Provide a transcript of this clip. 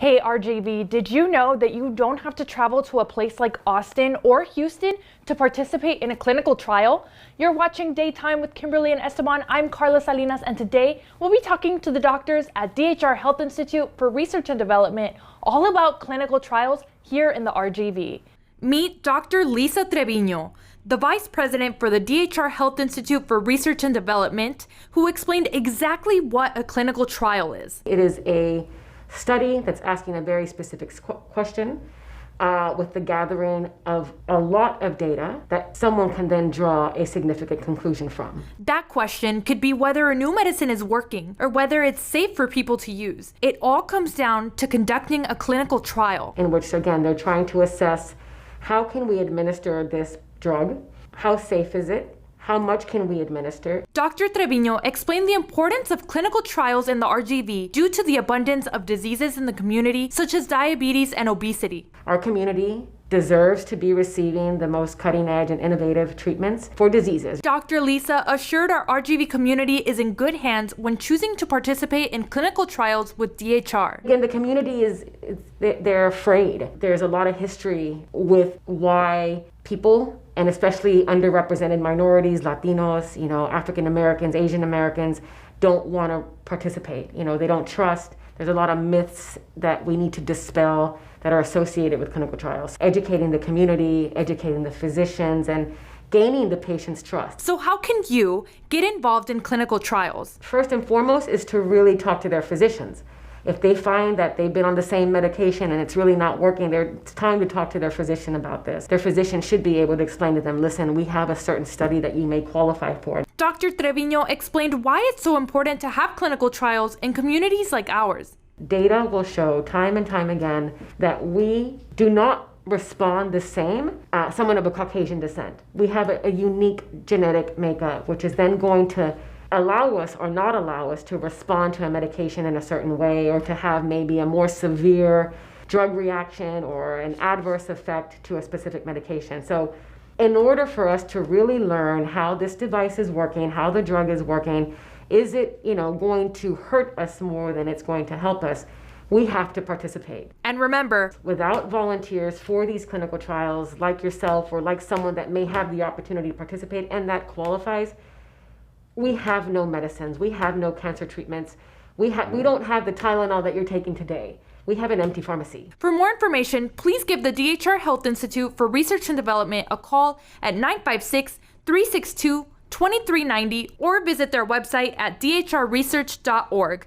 Hey RGV, did you know that you don't have to travel to a place like Austin or Houston to participate in a clinical trial? You're watching Daytime with Kimberly and Esteban. I'm Carla Salinas, and today we'll be talking to the doctors at DHR Health Institute for Research and Development all about clinical trials here in the RGV. Meet Dr. Lisa Treviño, the Vice President for the DHR Health Institute for Research and Development, who explained exactly what a clinical trial is. It is a study that's asking a very specific question with the gathering of a lot of data that someone can then draw a significant conclusion from. That question could be whether a new medicine is working or whether it's safe for people to use. It all comes down to conducting a clinical trial. In which, again, they're trying to assess how can we administer this drug, how safe is it, how much can we administer? Dr. Treviño explained the importance of clinical trials in the RGV due to the abundance of diseases in the community, such as diabetes and obesity. Our community deserves to be receiving the most cutting-edge and innovative treatments for diseases. Dr. Lisa assured our RGV community is in good hands when choosing to participate in clinical trials with DHR. Again, the community they're afraid. There's a lot of history with why people, and especially underrepresented minorities, Latinos, African Americans, Asian Americans, don't want to participate. They don't trust. There's a lot of myths that we need to dispel that are associated with clinical trials. Educating the community, educating the physicians, and gaining the patient's trust. So how can you get involved in clinical trials? First and foremost is to really talk to their physicians. If they find that they've been on the same medication and it's really not working, it's time to talk to their physician about this. Their physician should be able to explain to them, listen, we have a certain study that you may qualify for. Dr. Treviño explained why it's so important to have clinical trials in communities like ours. Data will show time and time again that we do not respond the same as someone of a Caucasian descent. We have a unique genetic makeup, which is then going to allow us or not allow us to respond to a medication in a certain way, or to have maybe a more severe drug reaction or an adverse effect to a specific medication. So in order for us to really learn how this device is working, how the drug is working, is it going to hurt us more than it's going to help us, we have to participate. And remember, without volunteers for these clinical trials like yourself or like someone that may have the opportunity to participate and that qualifies, we have no medicines, we have no cancer treatments, we don't have the Tylenol that you're taking today. We have an empty pharmacy. For more information, please give the DHR Health Institute for Research and Development a call at 956-362-2390 or visit their website at dhrresearch.org.